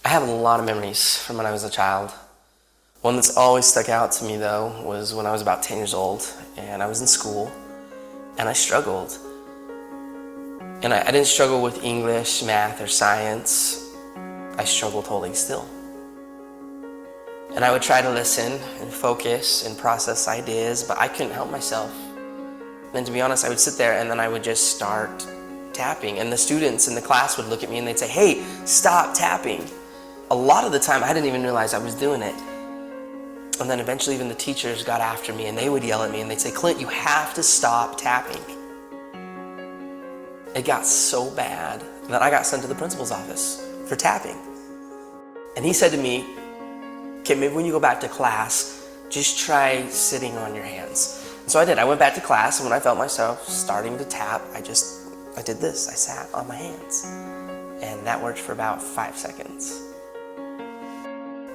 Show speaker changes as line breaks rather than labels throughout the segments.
I have a lot of memories from when I was a child. One that's always stuck out to me though was when I was about 10 years old and I was in school and I struggled. And I didn't struggle with English, math, or science. I struggled holding still. And I would try to listen and focus and process ideas, but I couldn't help myself. And to be honest, I would sit there and then I would just start tapping. And the students in the class would look at me and they'd say, "Hey, stop tapping." A lot of the time, I didn't even realize I was doing it. And then eventually even the teachers got after me and they would yell at me and they'd say, "Clint, you have to stop tapping." It got so bad that I got sent to the principal's office for tapping. And he said to me, "Okay, maybe when you go back to class, just try sitting on your hands." And so I did. I went back to class, and when I felt myself starting to tap, I did this. I sat on my hands. And that worked for about 5 seconds.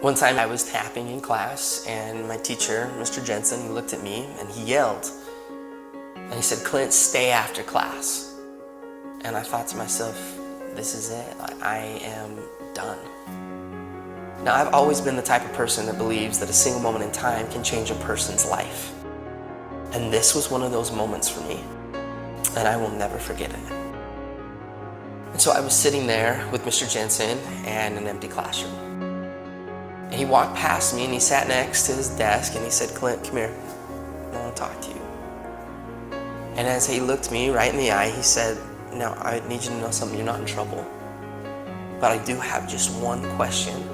One time I was tapping in class, and my teacher, Mr. Jensen, he looked at me and he yelled. And he said, "Clint, stay after class." And I thought to myself, this is it. I am done. Now, I've always been the type of person that believes that a single moment in time can change a person's life. And this was one of those moments for me. And I will never forget it. And so I was sitting there with Mr. Jensen and an empty classroom. And he walked past me and he sat next to his desk and he said, "Clint, come here. I want to talk to you." And as he looked me right in the eye, he said, "Now, I need you to know something. You're not in trouble. But I do have just one question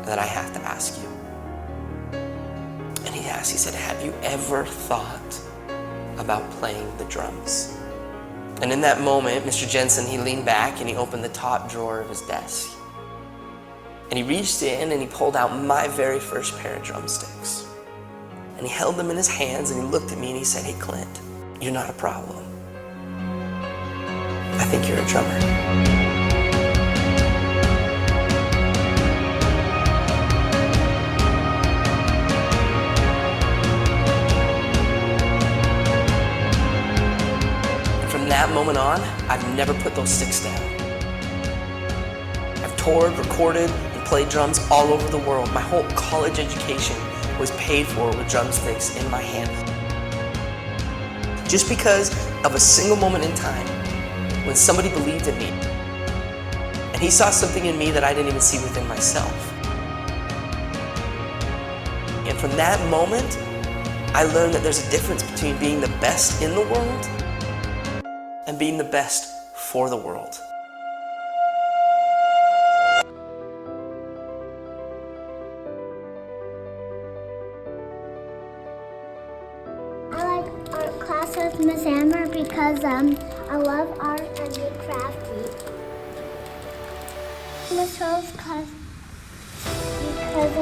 that I have to ask you." And he asked, he said, "Have you ever thought about playing the drums?" And in that moment, Mr. Jensen, he leaned back and he opened the top drawer of his desk. And he reached in and he pulled out my very first pair of drumsticks. And he held them in his hands and he looked at me and he said, "Hey, Clint, you're not a problem. I think you're a drummer." From that moment on, I've never put those sticks down. I've toured, recorded, and played drums all over the world. My whole college education was paid for with drumsticks in my hand. Just because of a single moment in time when somebody believed in me and he saw something in me that I didn't even see within myself. And from that moment, I learned that there's a difference between being the best in the world and being the best for the world.
I like art class with Miss Amber because I love art and be crafty. Miss Rose class because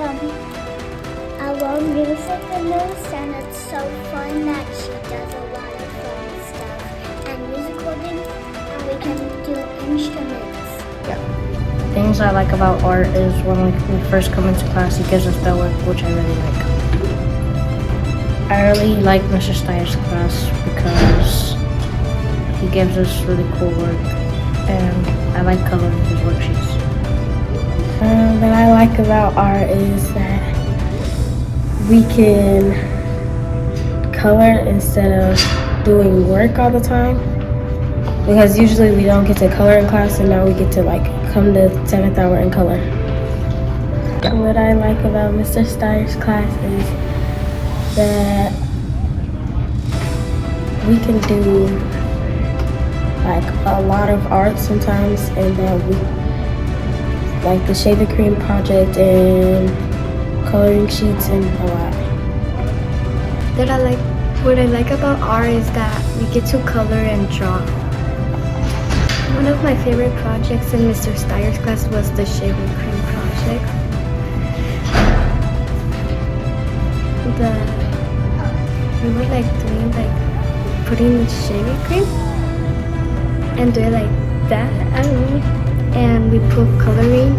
I love music in this and it's so fun that she does a lot of fun stuff and music holding and we can do instruments.
Yeah. Things I like about art is when we first come into class, he gives us bell work, which I really like. I really like Mr. Steyer's class because he gives us really cool work and I like coloring his worksheets.
What I like about art is that we can color instead of doing work all the time, because usually we don't get to color in class and now we get to come to 7th hour and color. What I like about Mr. Steyer's class is that we can do a lot of art sometimes, and that we like the shaving cream project and coloring sheets and a lot.
What I like about art is that we get to color and draw. One of my favorite projects in Mr. Steyer's class was the shaving cream project. We were doing putting the shaving cream and doing that, I don't know. And we put coloring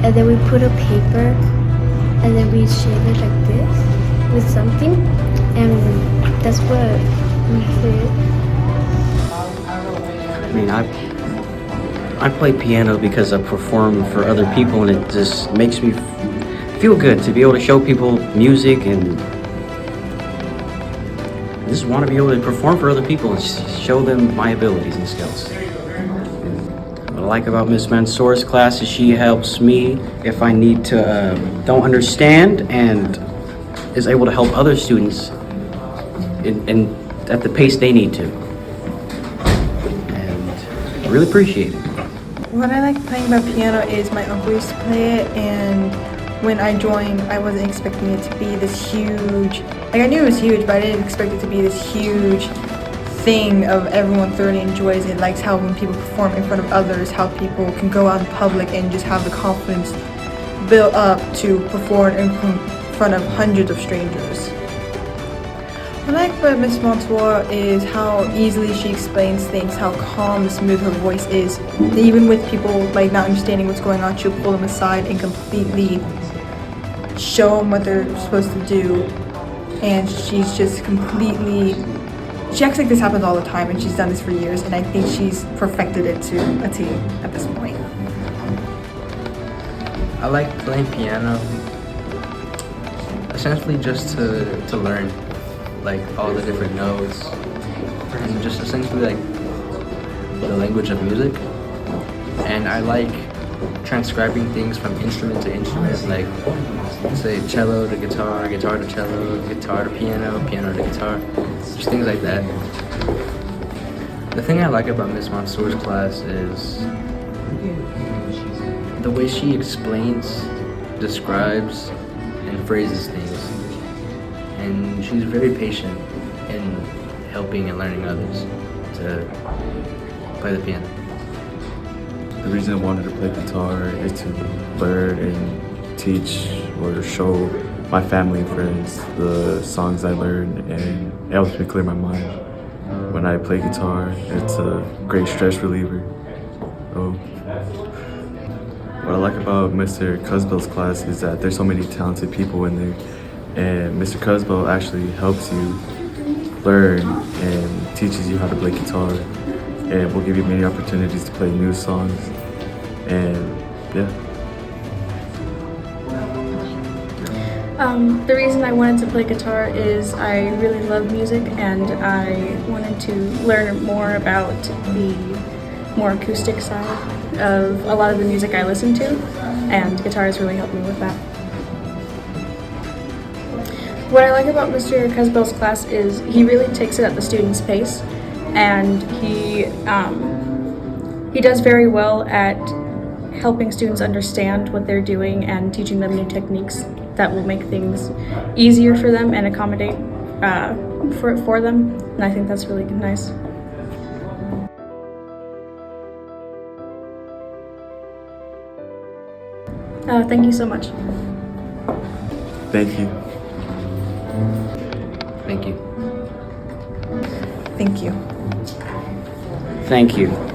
and then we put a paper and then we shave it like this with something, and that's what we did.
I mean, I play piano because I perform for other people, and it just makes me feel good to be able to show people music and just want to be able to perform for other people and show them my abilities and skills. What I like about Miss Mansour's class is she helps me if I need to don't understand, and is able to help other students in at the pace they need to. And I really appreciate it.
What I like playing about piano is my uncle used to play it, and when I joined, I wasn't expecting it to be this huge, like I knew it was huge, but I didn't expect it to be this huge thing of everyone thoroughly enjoys it, likes how when people perform in front of others, how people can go out in public and just have the confidence built up to perform in front of hundreds of strangers. What I like about Miss Mansour is how easily she explains things, how calm and smooth her voice is. Even with people like not understanding what's going on, she'll pull them aside and completely show them what they're supposed to do. And she's just completely, she acts like this happens all the time, and she's done this for years, and I think she's perfected it to a T at this point.
I like playing piano essentially just to learn like all the different notes and just essentially like the language of music. And I like transcribing things from instrument to instrument, like say cello to guitar, guitar to cello, guitar to piano, piano to guitar, just things like that. The thing I like about Miss Mansour's class is the way she explains, describes, and phrases things. And she's very patient in helping and learning others to play the piano.
The reason I wanted to play guitar is to learn and teach or show my family and friends the songs I learned, and it helps me clear my mind. When I play guitar, it's a great stress reliever. What I like about Mr. Cusbell's class is that there's so many talented people in there, and Mr. Cusbell actually helps you learn and teaches you how to play guitar, and will give you many opportunities to play new songs, and yeah.
The reason I wanted to play guitar is I really love music, and I wanted to learn more about the more acoustic side of a lot of the music I listen to, and guitar has really helped me with that. What I like about Mr. Cusbell's class is he really takes it at the student's pace, and he does very well at helping students understand what they're doing and teaching them new techniques that will make things easier for them and accommodate for them, and I think that's really nice. Thank you so much.
Thank you.
Thank you.
Thank you.
Thank you.